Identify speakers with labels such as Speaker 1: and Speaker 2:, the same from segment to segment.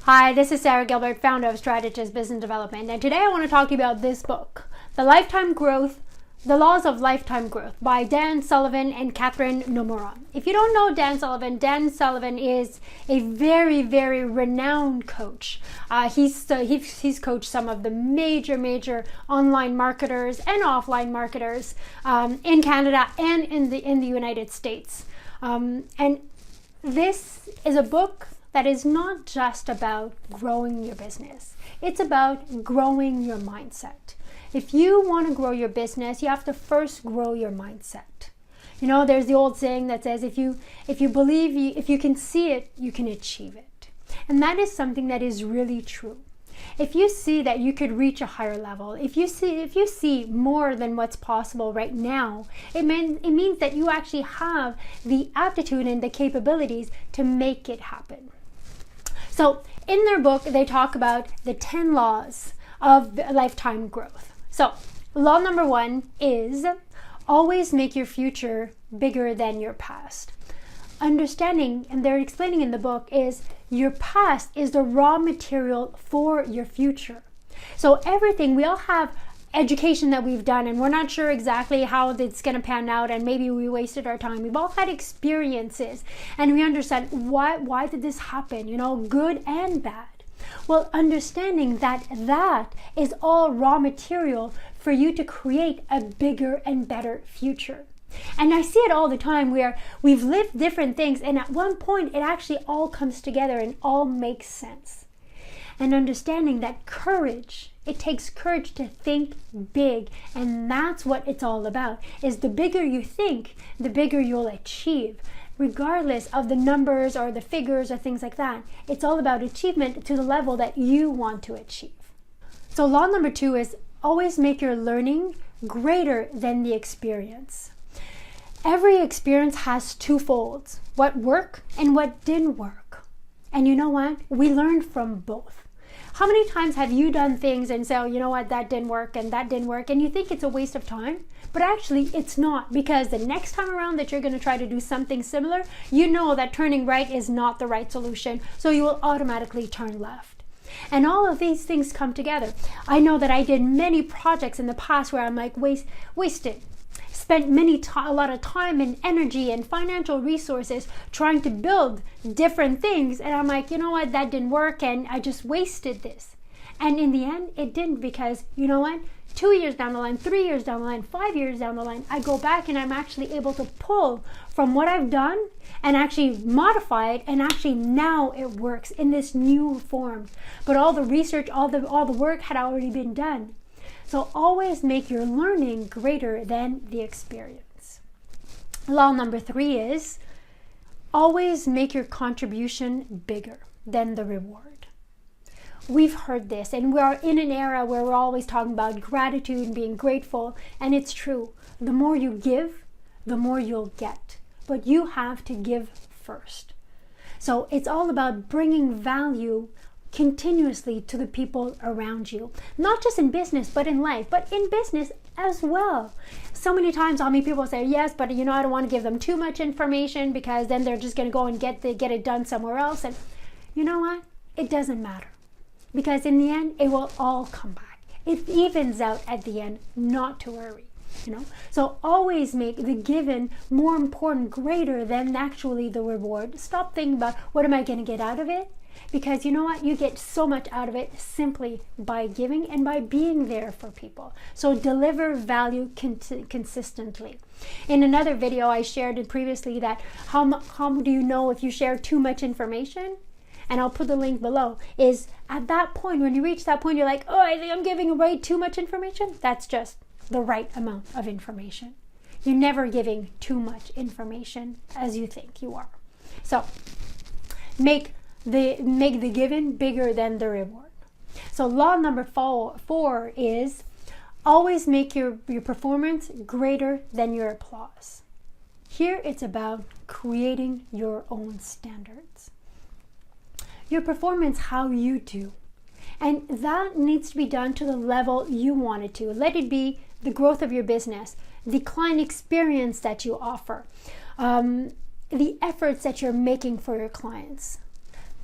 Speaker 1: Hi, this is Sarah Gilbert, founder of Strategist Business Development, and today I want to talk to you about this book, The Laws of Lifetime Growth by Dan Sullivan and Catherine Nomura. If you don't know Dan Sullivan is a very, very renowned coach. He's coached some of the major online marketers and offline marketers in Canada and in the United States. And this is a book that is not just about growing your business. It's about growing your mindset. If you want to grow your business, you have to first grow your mindset. You know, there's the old saying that says, if you can see it, you can achieve it. And that is something that is really true. If you see that you could reach a higher level, if you see more than what's possible right now, it means that you actually have the aptitude and the capabilities to make it happen. So in their book, they talk about the 10 laws of lifetime growth. So law number 1 is always make your future bigger than your past. Understanding, and they're explaining in the book, is your past is the raw material for your future. So everything, we all have education that we've done and we're not sure exactly how it's going to pan out, and maybe we wasted our time. We've all had experiences and we understand why did this happen, you know, good and bad. Well, understanding that is all raw material for you to create a bigger and better future. And I see it all the time where we've lived different things and at one point it actually all comes together and all makes sense. And understanding that it takes courage to think big, and that's what it's all about, is the bigger you think, the bigger you'll achieve. Regardless of the numbers or the figures or things like that, it's all about achievement to the level that you want to achieve. So law number 2 is always make your learning greater than the experience. Every experience has two folds, what worked and what didn't work. And you know what? We learn from both. How many times have you done things and say, oh, you know what, that didn't work, and you think it's a waste of time? But actually it's not, because the next time around that you're going to try to do something similar, you know that turning right is not the right solution, so you will automatically turn left. And all of these things come together. I know that I did many projects in the past where I'm like wasted. Spent a lot of time and energy and financial resources trying to build different things, and I'm like, you know what, that didn't work and I just wasted this. And in the end it didn't, because you know what, 2 years down the line, 3 years down the line, 5 years down the line, I go back and I'm actually able to pull from what I've done and actually modify it, and actually now it works in this new form. But all the research, all the work had already been done. So always make your learning greater than the experience. Law number 3 is always make your contribution bigger than the reward. We've heard this, and we are in an era where we're always talking about gratitude and being grateful, and it's true. The more you give, the more you'll get. But you have to give first. So it's all about bringing value continuously to the people around you, not just in business but in life, but in business as well. So many times I'll meet people say, yes, but you know, I don't want to give them too much information because then they're just going to go and get it done somewhere else. And you know what, it doesn't matter, because in the end it will all come back. It evens out at the end, not to worry. So always make the given more important, greater than actually the reward. Stop thinking about what am I going to get out of it, because you know what, you get so much out of it simply by giving and by being there for people. So deliver value consistently. In another video I shared it previously that how do you know if you share too much information? And I'll put the link below. Is at that point, when you reach that point, you're like, oh, I think I'm giving away too much information. That's just the right amount of information. You're never giving too much information as you think you are. So make the given bigger than the reward. So law number 4 is always make your performance greater than your applause. Here it's about creating your own standards. Your performance, how you do. And that needs to be done to the level you want it to. Let it be the growth of your business, the client experience that you offer, the efforts that you're making for your clients.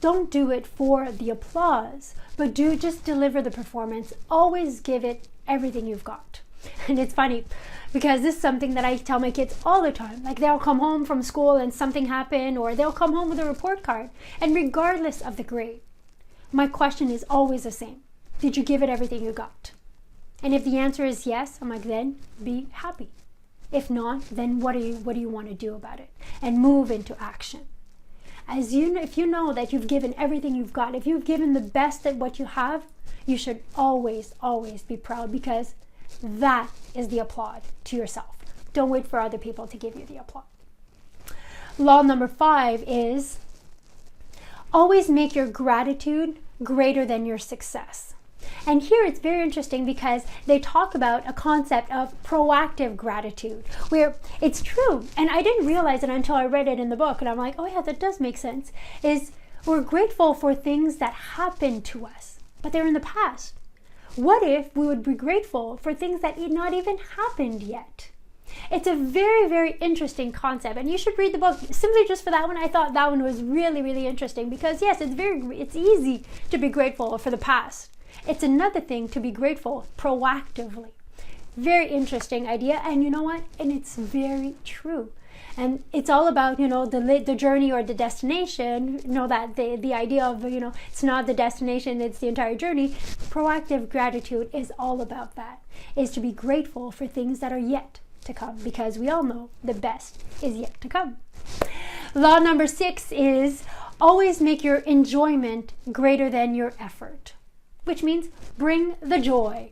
Speaker 1: Don't do it for the applause, but just deliver the performance. Always give it everything you've got. And it's funny because this is something that I tell my kids all the time. Like, they'll come home from school and something happened, or they'll come home with a report card. And regardless of the grade, my question is always the same. Did you give it everything you got? And if the answer is yes, I'm like, then be happy. If not, then what do you want to do about it? And move into action. If you know that you've given everything you've got, if you've given the best at what you have, you should always, always be proud, because that is the applaud to yourself. Don't wait for other people to give you the applaud. Law number 5 is always make your gratitude greater than your success. And here it's very interesting because they talk about a concept of proactive gratitude, where it's true, and I didn't realize it until I read it in the book, and I'm like, oh yeah, that does make sense, is we're grateful for things that happened to us, but they're in the past. What if we would be grateful for things that not even happened yet? It's a very, very interesting concept, and you should read the book simply just for that one. I thought that one was really, really interesting because yes, it's easy to be grateful for the past. It's another thing to be grateful proactively. Very interesting idea, and you know what? And it's very true. And it's all about, the journey or the destination. That the idea of, it's not the destination, it's the entire journey. Proactive gratitude is all about that, is to be grateful for things that are yet to come, because we all know the best is yet to come. Law number 6 is always make your enjoyment greater than your effort, which means bring the joy.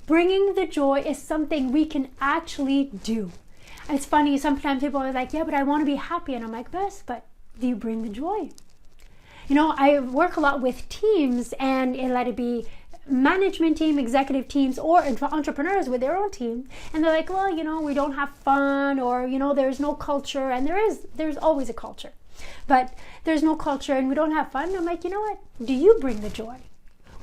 Speaker 1: Bringing the joy is something we can actually do. It's funny, sometimes people are like, yeah, but I want to be happy. And I'm like, yes, but do you bring the joy? I work a lot with teams, and let it be management team, executive teams, or entrepreneurs with their own team. And they're like, well, we don't have fun, or, there's no culture. And there's always a culture. But there's no culture and we don't have fun. I'm like, you know what? Do you bring the joy?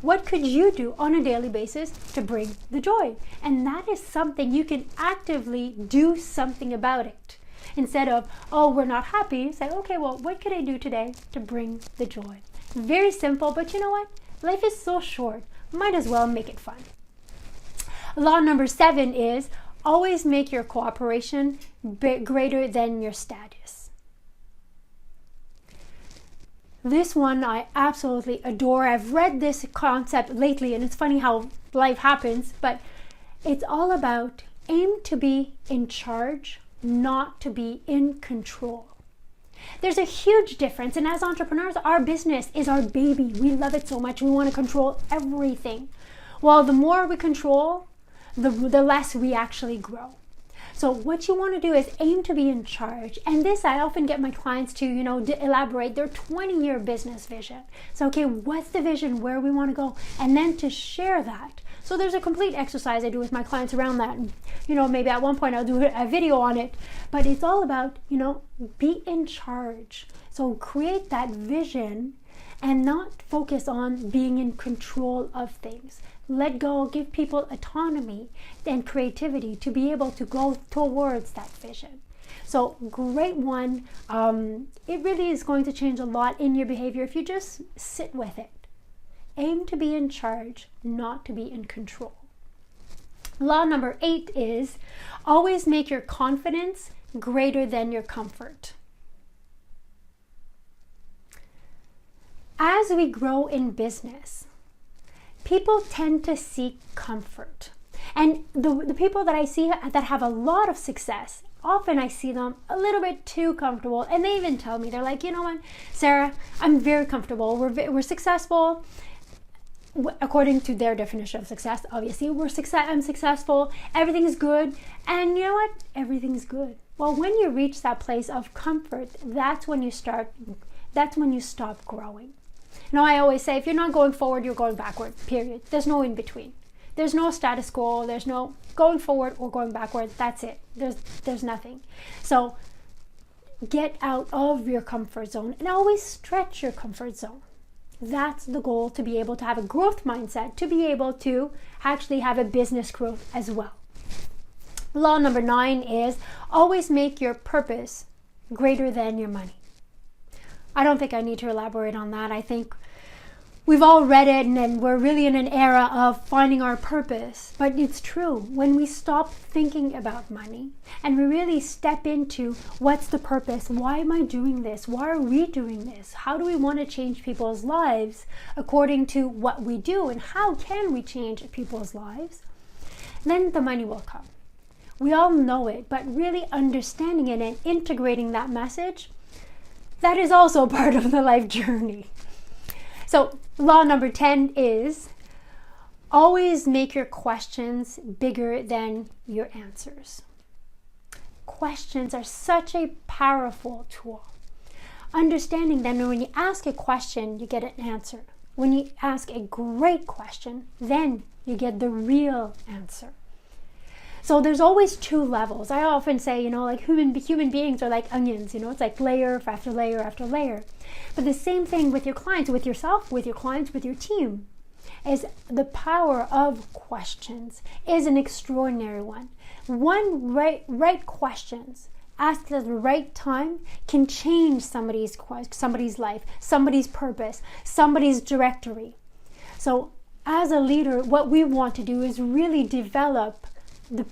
Speaker 1: What could you do on a daily basis to bring the joy? And that is something you can actively do something about it. Instead of, oh, we're not happy, say, okay, well, what could I do today to bring the joy? Very simple, but you know what? Life is so short. Might as well make it fun. Law number 7 is always make your cooperation greater than your status. This one I absolutely adore. I've read this concept lately, and it's funny how life happens, but it's all about aim to be in charge, not to be in control. There's a huge difference, and as entrepreneurs, our business is our baby. We love it so much. We want to control everything. Well, the more we control, the less we actually grow. So what you want to do is aim to be in charge. And this, I often get my clients to, elaborate their 20-year business vision. So, okay, what's the vision, where we want to go? And then to share that. So there's a complete exercise I do with my clients around that. And, maybe at one point I'll do a video on it. But it's all about, be in charge. So create that vision and not focus on being in control of things. Let go, give people autonomy and creativity to be able to go towards that vision. So great one. It really is going to change a lot in your behavior if you just sit with it. Aim to be in charge, not to be in control. Law number 8 is always make your confidence greater than your comfort. As we grow in business, people tend to seek comfort. And the people that I see that have a lot of success, often I see them a little bit too comfortable. And they even tell me, they're like, you know what, Sarah, I'm very comfortable. We're successful. According to their definition of success, obviously, I'm successful. Everything's good. And you know what? Everything's good. Well, when you reach that place of comfort, that's when you stop growing. I always say, if you're not going forward, you're going backward, period. There's no in between. There's no status quo. There's no going forward or going backward. That's it. There's nothing. So get out of your comfort zone and always stretch your comfort zone. That's the goal, to be able to have a growth mindset, to be able to actually have a business growth as well. Law number 9 is always make your purpose greater than your money. I don't think I need to elaborate on that. I think we've all read it, and we're really in an era of finding our purpose. But it's true. When we stop thinking about money and we really step into what's the purpose? Why am I doing this? Why are we doing this? How do we want to change people's lives according to what we do? And how can we change people's lives? Then the money will come. We all know it, but really understanding it and integrating that message, that is also part of the life journey. So law number 10 is always make your questions bigger than your answers. Questions are such a powerful tool. Understanding that when you ask a question, you get an answer. When you ask a great question, then you get the real answer. So there's always two levels. I often say, like human beings are like onions, it's like layer after layer after layer. But the same thing with your clients, with yourself, with your clients, with your team, is the power of questions is an extraordinary one. One right questions asked at the right time can change somebody's life, somebody's purpose, somebody's directory. So as a leader, what we want to do is really develop the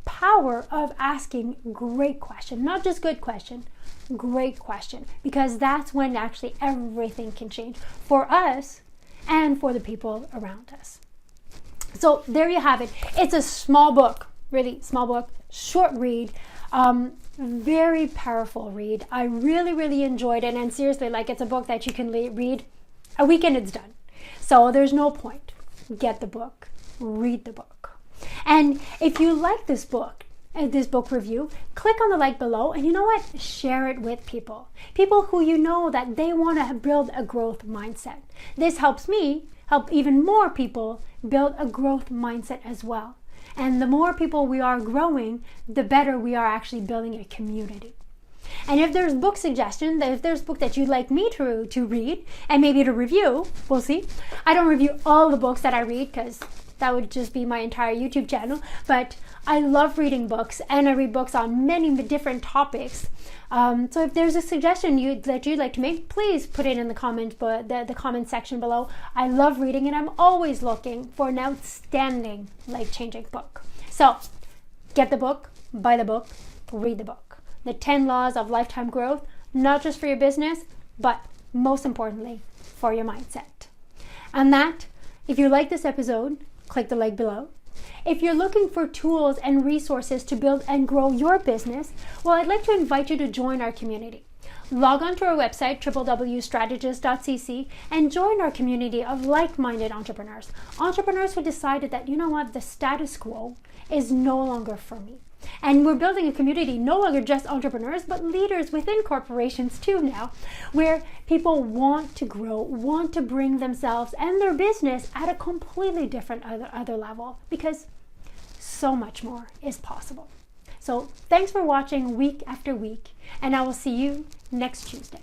Speaker 1: power of asking great question, not just good question, great question, because that's when actually everything can change for us and for the people around us. So there you have it. It's a small book, really small book, short read, very powerful read. I really enjoyed it, and seriously, it's a book that you can read a weekend, it's done. So there's no point. Get the book, read the book. And if you like this book review, click on the like below, and you know what? Share it with people who you know that they want to build a growth mindset. This helps me help even more people build a growth mindset as well. And the more people we are growing, the better we are actually building a community. And if there's book suggestions, if there's a book that you'd like me to read and maybe to review, we'll see. I don't review all the books that I read because that would just be my entire YouTube channel. But I love reading books, and I read books on many different topics. So if there's a suggestion that you'd like to make, please put it in the comment section below. I love reading, and I'm always looking for an outstanding life-changing book. So get the book, buy the book, read the book. The 10 laws of lifetime growth, not just for your business, but most importantly, for your mindset. And that, if you like this episode, click the like below. If you're looking for tools and resources to build and grow your business, well, I'd like to invite you to join our community. Log on to our website, www.strategist.cc, and join our community of like-minded entrepreneurs. Entrepreneurs who decided that, the status quo is no longer for me. And we're building a community, no longer just entrepreneurs, but leaders within corporations too now, where people want to grow, want to bring themselves and their business at a completely different other level, because so much more is possible. So thanks for watching week after week, and I will see you next Tuesday.